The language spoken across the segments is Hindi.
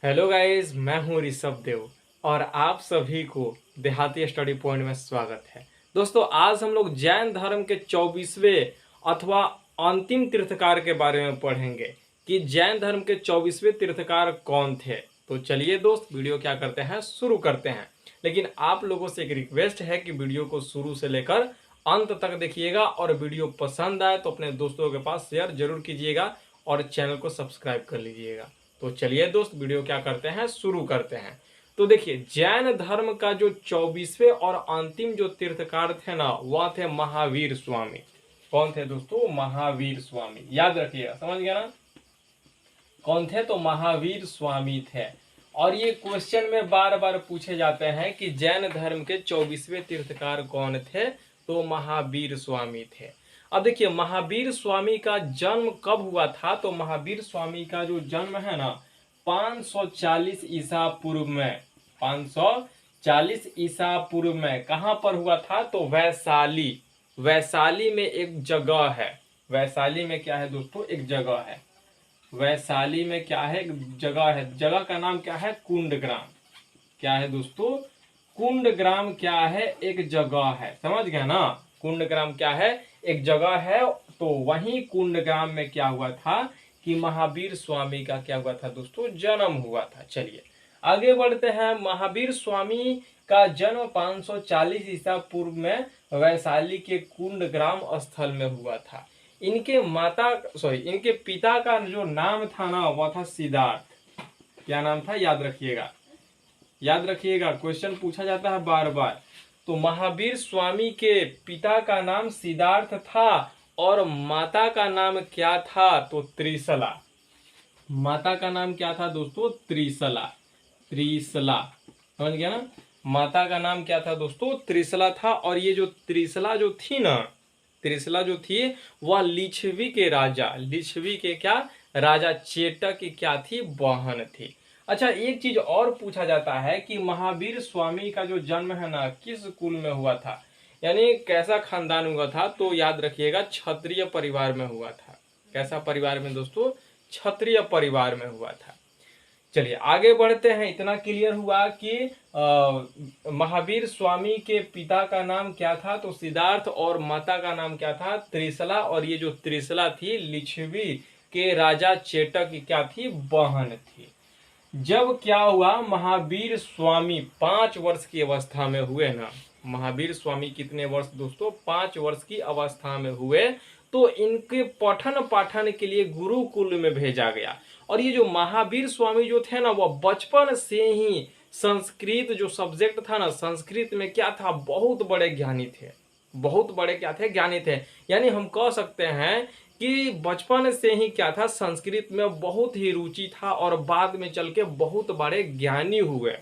हेलो गाइस, मैं हूं ऋषभ देव और आप सभी को देहाती स्टडी पॉइंट में स्वागत है। दोस्तों, आज हम लोग जैन धर्म के 24वें अथवा अंतिम तीर्थकार के बारे में पढ़ेंगे कि जैन धर्म के 24वें तीर्थकार कौन थे। तो चलिए दोस्त, वीडियो क्या करते हैं, शुरू करते हैं। लेकिन आप लोगों से एक रिक्वेस्ट है कि वीडियो को शुरू से लेकर अंत तक देखिएगा और वीडियो पसंद आए तो अपने दोस्तों के पास शेयर जरूर कीजिएगा और चैनल को सब्सक्राइब कर लीजिएगा। तो चलिए दोस्त, वीडियो क्या करते हैं, शुरू करते हैं। तो देखिए, जैन धर्म का जो 24वें और अंतिम जो तीर्थकार थे ना, वह थे महावीर स्वामी। कौन थे दोस्तों? महावीर स्वामी। याद रखिएगा, समझ गया ना? कौन थे? तो महावीर स्वामी थे। और ये क्वेश्चन में बार बार पूछे जाते हैं कि जैन धर्म के 24वें तीर्थकार कौन थे? तो महावीर स्वामी थे। अब देखिए, महावीर स्वामी का जन्म कब हुआ था? तो महावीर स्वामी का जो जन्म है ना, 540 ईसा पूर्व में, 540 ईसा पूर्व में कहां पर हुआ था? तो वैशाली। वैशाली में एक जगह है। वैशाली में क्या है दोस्तों? एक जगह है। वैशाली में क्या है? एक जगह है। जगह का नाम क्या है? कुंडग्राम। क्या है दोस्तों? कुंडग्राम क्या है? एक जगह है। समझ गया ना? कुंडग्राम क्या है? एक जगह है। तो वहीं कुंडग्राम में क्या हुआ था कि महावीर स्वामी का क्या हुआ था दोस्तों? जन्म हुआ था। चलिए आगे बढ़ते हैं। महावीर स्वामी का जन्म 540 ईसा पूर्व में वैशाली के कुंडग्राम स्थल में हुआ था। इनके पिता का जो नाम था ना, वह था सिद्धार्थ। क्या नाम था? याद रखिएगा, याद रखिएगा, क्वेश्चन पूछा जाता है बार बार। तो महावीर स्वामी के पिता का नाम सिद्धार्थ था और माता का नाम क्या था? तो त्रिशला। माता का नाम क्या था दोस्तों? त्रिशला। त्रिशला, समझ गया ना? माता का नाम क्या था दोस्तों? त्रिशला था। और ये जो त्रिशला जो थी ना, त्रिशला जो थी, वह लिच्छवी के राजा, लिच्छवी के क्या राजा चेटक की क्या थी? बहन थी। अच्छा, एक चीज और पूछा जाता है कि महावीर स्वामी का जो जन्म है ना, किस कुल में हुआ था, यानी कैसा खानदान हुआ था? तो याद रखिएगा, क्षत्रिय परिवार में हुआ था। कैसा परिवार में दोस्तों? क्षत्रिय परिवार में हुआ था। चलिए आगे बढ़ते हैं। इतना क्लियर हुआ कि महावीर स्वामी के पिता का नाम क्या था? तो सिद्धार्थ। और माता का नाम क्या था? त्रिशला। और ये जो त्रिशला थी, लिच्छवी के राजा चेटक की क्या थी? बहन थी। जब क्या हुआ, महावीर स्वामी 5 वर्ष की अवस्था में हुए ना, महावीर स्वामी कितने वर्ष दोस्तों? 5 वर्ष की अवस्था में हुए, तो इनके पठन पाठन के लिए गुरुकुल में भेजा गया। और ये जो महावीर स्वामी जो थे ना, वह बचपन से ही संस्कृत जो सब्जेक्ट था ना, संस्कृत में क्या था? बहुत बड़े ज्ञानी थे। बहुत बड़े क्या थे? ज्ञानी थे। यानी हम कह सकते हैं कि बचपन से ही क्या था? संस्कृत में बहुत ही रुचि था और बाद में चल के बहुत बड़े ज्ञानी हुए।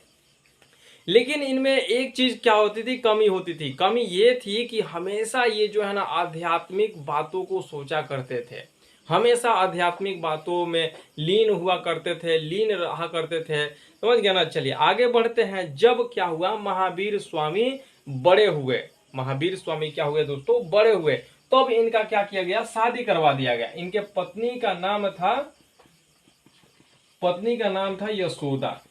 लेकिन इनमें एक चीज क्या होती थी? कमी होती थी। कमी ये थी कि हमेशा ये जो है ना, आध्यात्मिक बातों को सोचा करते थे। हमेशा आध्यात्मिक बातों में लीन हुआ करते थे, लीन रहा करते थे। समझ गया ना? चलिए आगे बढ़ते हैं। जब क्या हुआ, महावीर स्वामी बड़े हुए, महावीर स्वामी क्या हुए दोस्तों? बड़े हुए। तब इनका क्या किया गया? शादी करवा दिया गया। इनके पत्नी का नाम था यशोदा।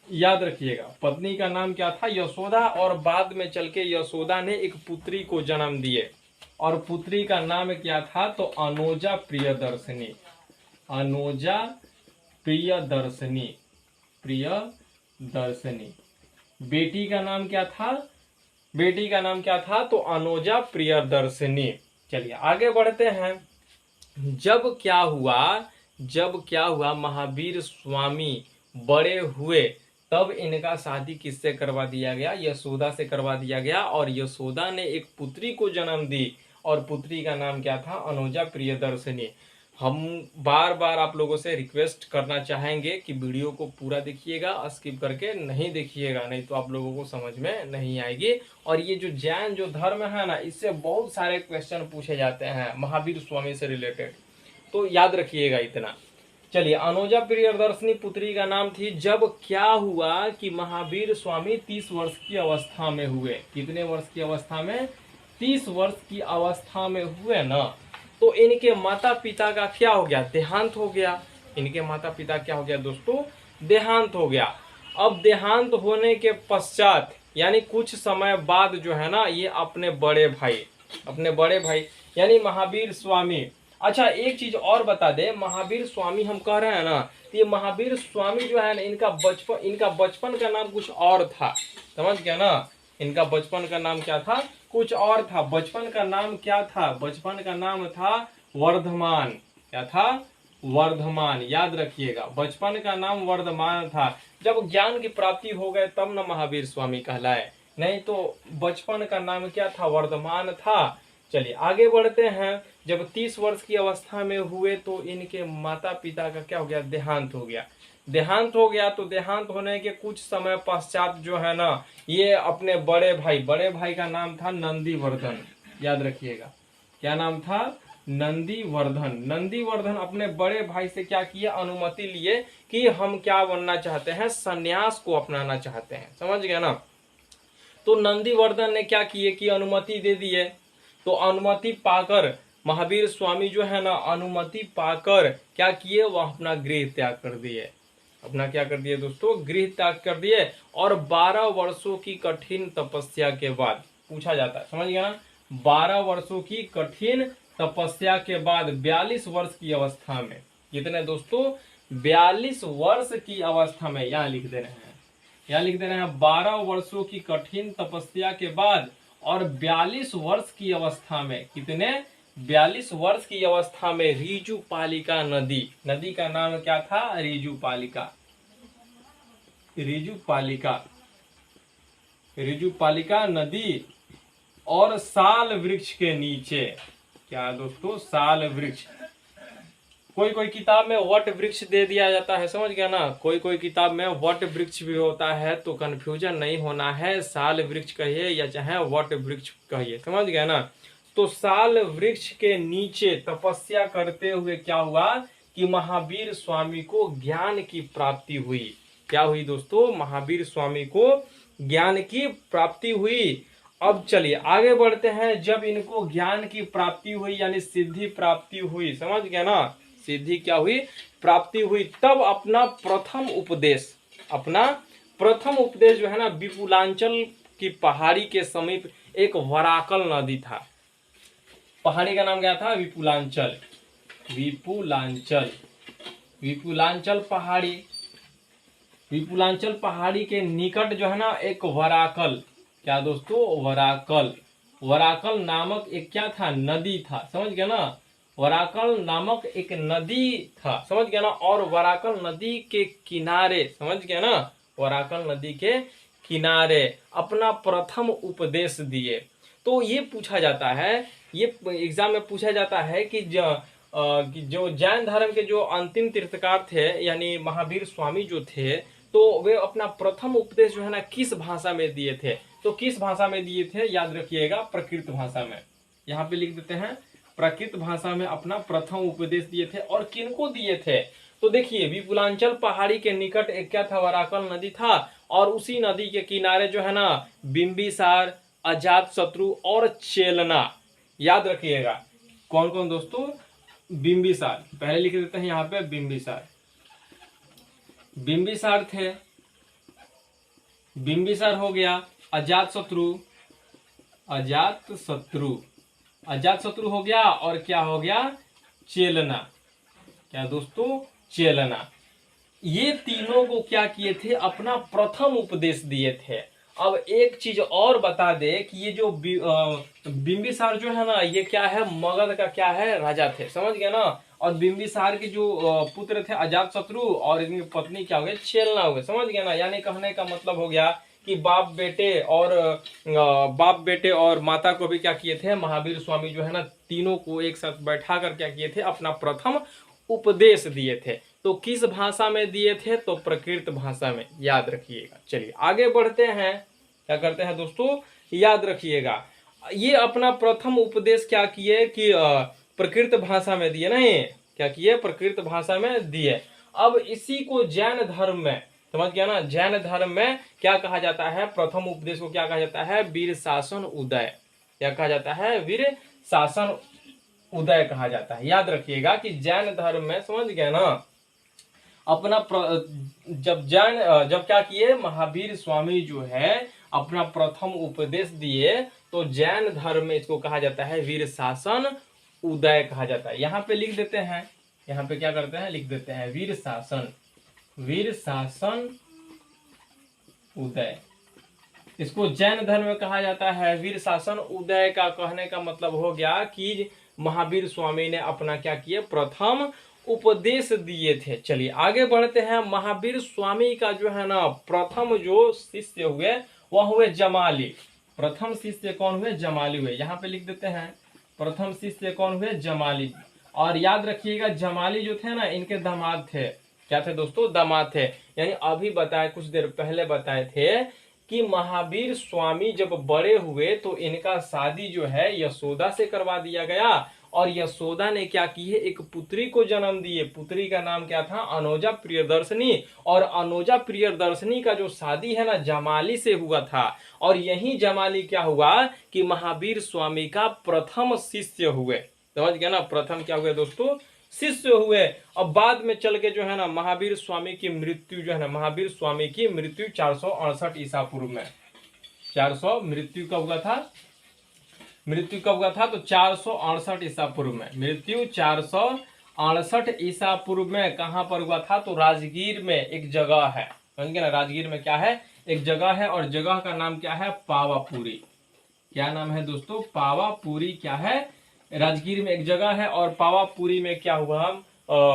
याद रखिएगा, पत्नी का नाम क्या था? यशोदा। और बाद में चल के यशोदा ने एक पुत्री को जन्म दिए और पुत्री का नाम क्या था? तो अनोजा प्रियदर्शनी। अनोजा प्रियदर्शनी। प्रियदर्शनी। बेटी का नाम क्या था? बेटी का नाम क्या था? तो अनोजा प्रियदर्शनी। चलिए आगे बढ़ते हैं। जब क्या हुआ, महावीर स्वामी बड़े हुए, तब इनका शादी किससे करवा दिया गया? यशोदा से करवा दिया गया। और यशोदा ने एक पुत्री को जन्म दी और पुत्री का नाम क्या था? अनोजा प्रियदर्शनी। हम बार बार आप लोगों से रिक्वेस्ट करना चाहेंगे कि वीडियो को पूरा देखिएगा, स्किप करके नहीं देखिएगा, नहीं तो आप लोगों को समझ में नहीं आएगी। और ये जो जैन जो धर्म है ना, इससे बहुत सारे क्वेश्चन पूछे जाते हैं महावीर स्वामी से रिलेटेड, तो याद रखिएगा इतना। चलिए, अनोजा प्रियदर्शनी पुत्री का नाम थी। जब क्या हुआ कि महावीर स्वामी 30 वर्ष की अवस्था में हुए। कितने वर्ष की अवस्था में? 30 वर्ष की अवस्था में हुए ना, तो इनके माता पिता का क्या हो गया? देहांत हो गया। इनके माता पिता क्या हो गया दोस्तों? देहांत हो गया। अब देहांत होने के पश्चात यानी कुछ समय बाद जो है ना, ये अपने बड़े भाई यानी महावीर स्वामी। अच्छा एक चीज और बता दे, महावीर स्वामी हम कह रहे हैं ना, तो ये महावीर स्वामी जो है ना, इनका बचपन का नाम कुछ और था, समझ गया ना। इनका बचपन का नाम क्या था, कुछ और था। बचपन का नाम क्या था, बचपन का नाम था वर्धमान। क्या था, वर्धमान, याद रखिएगा, बचपन का नाम वर्धमान था। जब ज्ञान की प्राप्ति हो गए तब न महावीर स्वामी कहलाए, नहीं तो बचपन का नाम क्या था, वर्धमान था। चलिए आगे बढ़ते हैं। जब 30 वर्ष की अवस्था में हुए तो इनके माता पिता का क्या हो गया, देहांत हो गया। देहांत हो गया तो देहांत होने के कुछ समय पश्चात जो है ना, ये अपने बड़े भाई का नाम था नंदीवर्धन, याद रखिएगा। क्या नाम था, नंदीवर्धन। नंदीवर्धन अपने बड़े भाई से क्या किया, अनुमति लिए कि हम क्या बनना चाहते हैं, सन्यास को अपनाना चाहते हैं, समझ गए ना। तो नंदीवर्धन ने क्या किए कि अनुमति दे दिए। तो अनुमति पाकर महावीर स्वामी जो है ना, अनुमति पाकर क्या किए, वह अपना गृह त्याग कर दिए। अपना क्या कर दिए दोस्तों, गृह त्याग कर दिए। और 12 वर्षों की कठिन तपस्या के बाद, पूछा जाता है, समझ गया ना, 12 वर्षों की कठिन तपस्या के बाद 42 वर्ष की अवस्था में, कितने दोस्तों, 42 वर्ष की अवस्था में, यहाँ लिख दे रहे हैं, यहाँ लिख दे रहे हैं 12 वर्षों की कठिन तपस्या के बाद और 42 वर्ष की अवस्था में, कितने, 42 वर्ष की अवस्था में ऋजुपालिका नदी, नदी का नाम क्या था, ऋजुपालिका। ऋजुपालिका नदी और साल वृक्ष के नीचे, क्या दोस्तों, साल वृक्ष। कोई किताब में वट वृक्ष दे दिया जाता है, समझ गया ना, कोई किताब में वट वृक्ष भी होता है, तो कंफ्यूजन नहीं होना है, साल वृक्ष कहिए या चाहे वट वृक्ष कहिए, समझ गया ना। तो साल वृक्ष के नीचे तपस्या करते हुए क्या हुआ कि महावीर स्वामी को ज्ञान की प्राप्ति हुई। क्या हुई दोस्तों, महावीर स्वामी को ज्ञान की प्राप्ति हुई। अब चलिए आगे बढ़ते हैं। जब इनको ज्ञान की प्राप्ति हुई यानी सिद्धि प्राप्ति हुई, समझ गया ना, सिद्धि क्या हुई, प्राप्ति हुई, तब अपना प्रथम उपदेश जो है ना, विपुलांचल की पहाड़ी के समीप एक वराकल नदी था। पहाड़ी का नाम क्या था, विपुलांचल। विपुलांचल पहाड़ी के निकट जो है ना, एक वराकल, क्या दोस्तों, वराकल नामक एक क्या था, नदी था, समझ गया ना। वराकल नामक एक नदी था, समझ गया ना। और वराकल नदी के किनारे, समझ गया ना, वराकल नदी के किनारे अपना प्रथम उपदेश दिए। तो ये पूछा जाता है, ये एग्जाम में पूछा जाता है कि जो जैन धर्म के जो अंतिम तीर्थकार थे यानी महावीर स्वामी जो थे, तो वे अपना प्रथम उपदेश जो है ना, किस भाषा में दिए थे। तो किस भाषा में दिए थे, याद रखिएगा, प्रकृत भाषा में। यहाँ पे लिख देते हैं, प्रकृत भाषा में अपना प्रथम उपदेश दिए थे। और किनको दिए थे, तो देखिए, विपुलांचल पहाड़ी के निकट एक क्या था, वराकल नदी था, और उसी नदी के किनारे जो है ना, बिंबिसार, अजातशत्रु और चेलना, याद रखिएगा। कौन कौन दोस्तों, बिंबिसार, पहले लिख देते हैं यहाँ पे, बिंबिसार थे, बिंबिसार हो गया, अजातशत्रु हो गया, और क्या हो गया, चेलना। क्या दोस्तों, चेलना। ये तीनों को क्या किए थे, अपना प्रथम उपदेश दिए थे। अब एक चीज और बता दे कि ये जो बिंबिसार जो है ना, ये क्या है, मगध का क्या है, राजा थे, समझ गया ना। और बिंबिसार के जो पुत्र थे अजातशत्रु, और इनकी पत्नी क्या हो गई, चेलना हो गए, समझ गया ना। यानी कहने का मतलब हो गया कि बाप बेटे और माता को भी क्या किए थे, महावीर स्वामी जो है ना, तीनों को एक साथ बैठा कर क्या किए थे, अपना प्रथम उपदेश दिए थे। तो किस भाषा में दिए थे, तो प्रकृत भाषा में, याद रखिएगा। चलिए आगे बढ़ते हैं, क्या करते हैं दोस्तों, याद रखिएगा। ये अपना प्रथम उपदेश क्या किए कि प्रकृत भाषा में दिए, नहीं, क्या किए, प्रकृत भाषा में दिए। अब इसी को जैन धर्म में, समझ गया ना, जैन धर्म में क्या कहा जाता है, प्रथम उपदेश को क्या कहा जाता है, वीर शासन उदय। क्या कहा जाता है, वीर शासन उदय कहा जाता है, याद रखिएगा कि जैन धर्म में, समझ गए ना। जब क्या किए महावीर स्वामी जो है अपना प्रथम उपदेश दिए, तो जैन धर्म में इसको कहा जाता है वीर शासन उदय कहा जाता है। यहाँ पे लिख देते हैं, यहाँ पे क्या करते हैं, लिख देते हैं वीर शासन उदय। इसको जैन धर्म में कहा जाता है वीर शासन उदय। का कहने का मतलब हो गया कि महावीर स्वामी ने अपना क्या किए, प्रथम उपदेश दिए थे। चलिए आगे बढ़ते हैं। महावीर स्वामी का जो है ना प्रथम जो शिष्य हुए वह हुए जमाली। प्रथम शिष्य कौन हुए, जमाली हुए। यहाँ पे लिख देते हैं प्रथम शिष्य कौन हुए, जमाली। और याद रखिएगा जमाली जो थे ना इनके दामाद थे। क्या थे दोस्तों, दामाद थे। यानी अभी बताए, कुछ देर पहले बताए थे कि महावीर स्वामी जब बड़े हुए तो इनका शादी जो है यशोदा से करवा दिया गया, और यशोदा ने क्या की है, एक पुत्री को जन्म दिए। पुत्री का नाम क्या था, अनोजा प्रियदर्शनी। और अनोजा प्रियदर्शनी का जो शादी है ना जमाली से हुआ था, और यही जमाली क्या हुआ कि महावीर स्वामी का प्रथम शिष्य हुए। समझ गए ना, प्रथम क्या हुए दोस्तों, शिष्य हुए। अब बाद में चल के जो है ना महावीर स्वामी की मृत्यु जो है ना, महावीर स्वामी की मृत्यु 468 ईसा पूर्व में, 400 मृत्यु कब हुआ था, मृत्यु कब हुआ था, तो 468 ईसा पूर्व में। मृत्यु 468 ईसा पूर्व में कहां पर हुआ था, तो राजगीर में एक जगह है। समझ ना, राजगीर में क्या है, एक जगह है, और जगह का नाम क्या है, पावापुरी। क्या नाम है दोस्तों, पावापुरी। क्या है, राजगीर में एक जगह है, और पावापुरी में क्या हुआ,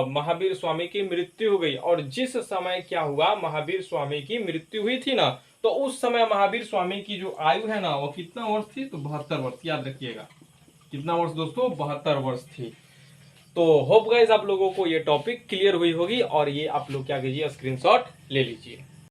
महावीर स्वामी की मृत्यु हो गई। और जिस समय क्या हुआ, महावीर स्वामी की मृत्यु हुई थी ना, तो उस समय महावीर स्वामी की जो आयु है ना वो कितना वर्ष थी, तो 72 वर्ष। याद रखिएगा कितना वर्ष दोस्तों, 72 वर्ष थी। तो होप गाइस आप लोगों को ये टॉपिक क्लियर हुई होगी, और ये आप लोग क्या कीजिए, स्क्रीनशॉट ले लीजिए।